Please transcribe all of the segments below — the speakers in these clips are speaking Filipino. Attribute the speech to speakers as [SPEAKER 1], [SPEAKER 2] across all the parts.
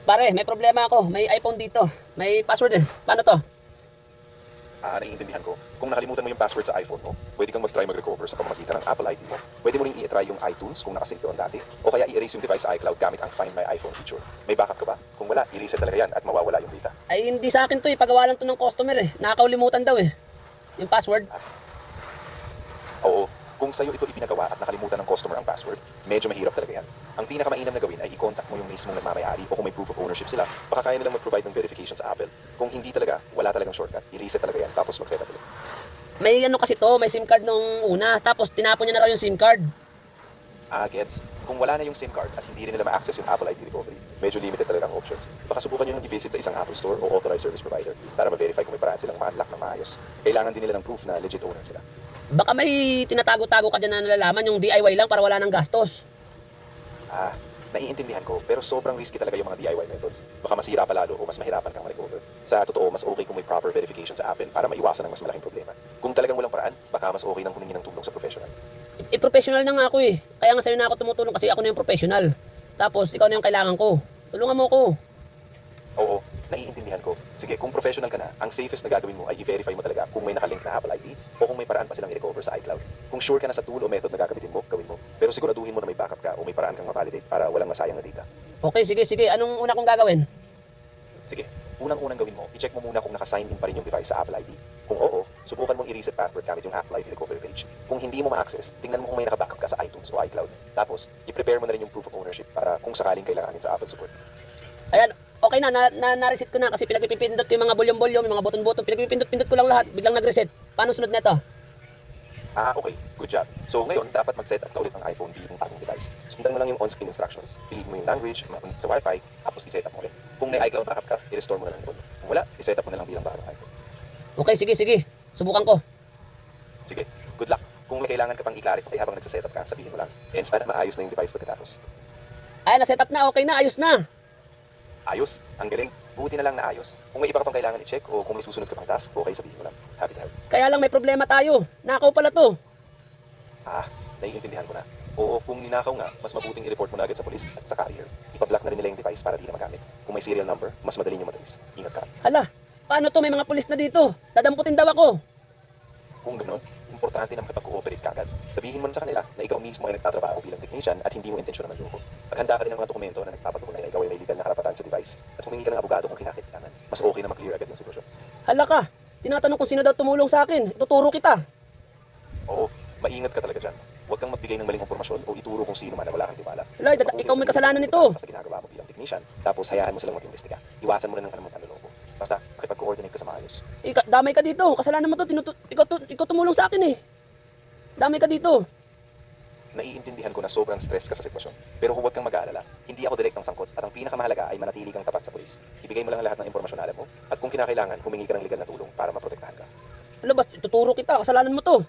[SPEAKER 1] Pare, may problema ako. May iPhone dito. May password eh. Paano to?
[SPEAKER 2] Naiintindihan ko. Kung nakalimutan mo yung password sa iPhone mo, pwede kang mag-try mag-recover sa pamamagitan ng Apple ID mo. Pwede mo ring i-try yung iTunes kung nakasync doon dati, o kaya i-erase yung device sa iCloud gamit ang Find My iPhone feature. May backup ka ba? Kung wala, i-reset talaga yan at mawawala yung data.
[SPEAKER 1] Ay, hindi sa akin to eh. Pagawa lang to ng customer eh. Nakakaulimutan daw eh. Yung password.
[SPEAKER 2] Oo, kung sa'yo ito ipinagawa at nakalimutan ng customer ang password, medyo mahirap talaga yan. Ang pinakamainam na gawin ay i-contact mo yung mismong nagmamayari o kung may proof of ownership sila, baka kaya nilang mag-provide ng verification sa Apple. Kung hindi talaga, wala talagang shortcut. I-reset talaga yan tapos mag-set up ulit.
[SPEAKER 1] May ano kasi to, may SIM card nung una. Tapos tinapon niya na raw yung SIM card.
[SPEAKER 2] Gets. Kung wala na yung SIM card at hindi rin nila ma-access yung Apple ID recovery, medyo limited talaga ang options. Baka subukan nyo nang i-visit sa isang Apple Store o authorized service provider para ma-verify kung may paraan silang ma-unlock ng maayos. Kailangan din nila ng proof na legit owner sila.
[SPEAKER 1] Baka may tinatago-tago ka dyan na nalalaman yung DIY lang para wala ng gastos.
[SPEAKER 2] Naiintindihan ko, pero sobrang risky talaga yung mga DIY methods. Baka masira pa lalo o mas mahirapan kang ma-recover. Sa totoo, mas okay kung may proper verification sa Apple para maiwasan ang mas malaking problema. Kung talagang walang paraan, baka mas okay nang humingi ng tulong sa professional.
[SPEAKER 1] Professional na nga ako eh. Kaya nga sa'yo na ako tumutulong kasi ako na yung professional. Tapos ikaw na yung kailangan ko. Tulungan mo ko.
[SPEAKER 2] Oo, naiintindihan ko. Sige, kung professional ka na, ang safest na gagawin mo ay i-verify mo talaga kung may nakalink na Apple ID o kung may paraan pa silang i-recover sa iCloud. Kung sure ka na sa tool o method na gagamitin mo, gawin mo. Pero siguraduhin mo na may backup ka o may paraan kang ma-validate para walang masayang na data.
[SPEAKER 1] Okay, sige. Anong una kong gagawin?
[SPEAKER 2] Sige, unang-unang gawin mo, i-check mo muna kung naka-sign in pa rin yung device sa Apple ID. Kung oo, subukan mong i-reset password gamit yung Apple ID recovery page. Kung hindi mo ma-access, tingnan mo kung may naka-backup ka sa iTunes o iCloud. Tapos, i-prepare mo na rin yung proof of ownership para kung sakaling kailanganin sa Apple support.
[SPEAKER 1] Ayan, okay na-reset ko na kasi pinagpipindot ko yung mga volume-volume, yung mga button-button, pinagpipindot ko lang lahat, biglang nag-reset. Paano sunod nito?
[SPEAKER 2] Okay. Good job. So ngayon, dapat mag-set up ka ulit ng iPhone bilang bagong device. Sundan mo lang yung on-screen instructions. Piliin mo yung language, mag-connect sa Wi-Fi, tapos i-set up mo ulit. Kung may iCloud backup ka, i-restore mo na lang yun. Kung wala, i-set up mo na lang bilang bagong iPhone.
[SPEAKER 1] Okay, sige. Subukan ko.
[SPEAKER 2] Sige, good luck. Kung may kailangan ka pang i-clarify habang nagsa-set up ka, sabihin mo lang. And sana maayos na yung device pagkatapos.
[SPEAKER 1] Ay, na-set up na, okay na, ayos na.
[SPEAKER 2] Ayos, ang galing. Buti na lang na ayos. Kung may iba ka pang kailangan i-check o kung may susunod ka pang task, okay, sabihin mo lang. Happy to help.
[SPEAKER 1] Kaya lang may problema tayo. Nakaw pala to.
[SPEAKER 2] Naiintindihan ko na. Oo, kung ninakaw nga, mas mabuting i-report mo na agad sa polis at sa carrier. Ipa-block na rin nila yung device para di na magamit. Kung may serial number, mas madali nyo matrace. Ingat ka.
[SPEAKER 1] Hala, paano to? May mga pulis na dito. Dadamputin daw ako.
[SPEAKER 2] Kung gano'n, importante na makipag-cooperate ka agad. Sabihin mo sa kanila na ikaw mismo ay nagtatrabaho bilang technician at hindi mo intensyon na manloko. Maghanda ka rin ng mga dokumento na nagpapatunay na ikaw ay may legal na karapatan sa device at humingi ka ng abogado kung kinakailangan. Mas okay na mag-clear agad yung sitwasyon.
[SPEAKER 1] Hala ka, tinatanong kung sino daw tumulong sa akin. Ituturo kita.
[SPEAKER 2] Oo, maingat ka talaga dyan. Huwag kang magbigay ng maling impormasyon o ituro kung sino man na wala kang tiwala.
[SPEAKER 1] Hala, ikaw may kasalanan nito.
[SPEAKER 2] Sa ginagawa mo bilang technician, tapos hayaan mo silang mag-imbestiga. Iwasan mo na ng anumang panloloko. Basta, makipag-coordinate ka sa maayos.
[SPEAKER 1] Damay ka dito. Kasalanan mo to. Ikaw tumulong sa akin eh. Damay ka dito.
[SPEAKER 2] Naiintindihan ko na sobrang stress ka sa sitwasyon. Pero huwag kang mag-aalala. Hindi ako direktang sangkot at ang pinakamahalaga ay manatili kang tapat sa pulis. Ibigay mo lang lahat ng impormasyon na alam mo at kung kinakailangan, humingi ka ng legal na tulong para maprotektahan ka.
[SPEAKER 1] Hala, basta ituturo kita. Kasalanan mo to.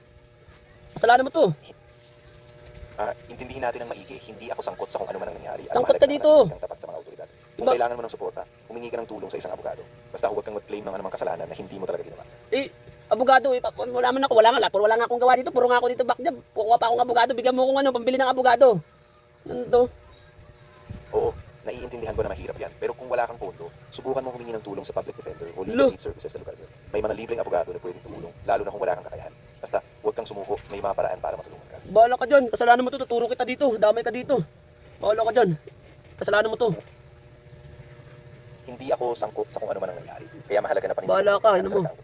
[SPEAKER 2] Intindihin natin ng maigi, hindi ako sangkot sa kung ano man ang nangyari.
[SPEAKER 1] Sangkot ka dito.
[SPEAKER 2] Kang tapat sa mga autoridad. Kung
[SPEAKER 1] Diba?
[SPEAKER 2] kailangan mo ng suporta, humingi ka ng tulong sa isang abogado. Basta huwag kang mag-claim ng anumang kasalanan na hindi mo talaga ginawa.
[SPEAKER 1] Abogado eh. Wala man ako. Wala nga akong gawa dito. Puro nga ako dito back job. Kukuha pa akong abogado. Bigyan mo akong pambili ng abogado. Ano to?
[SPEAKER 2] Oo, naiintindihan ko na mahirap yan. Pero kung wala kang pondo, subukan mo humingi ng tulong sa public defender o legal aid services sa lugar nyo. May mga libreng abogado na pwedeng tumulong, lalo na kung wala kang kakayahan. Basta, huwag kang sumuko, may mga paraan para matulungan ka.
[SPEAKER 1] Bahala ka dyan. Kasalanan mo to. Tuturo kita dito. Damay ka dito. Bahala ka dyan. Kasalanan mo to.
[SPEAKER 2] Hindi ako sangkot sa kung ano man ang nangyari. Kaya mahalaga na panindigan
[SPEAKER 1] Bahala
[SPEAKER 2] mo
[SPEAKER 1] ka,
[SPEAKER 2] na
[SPEAKER 1] ano mo.
[SPEAKER 2] talaga ang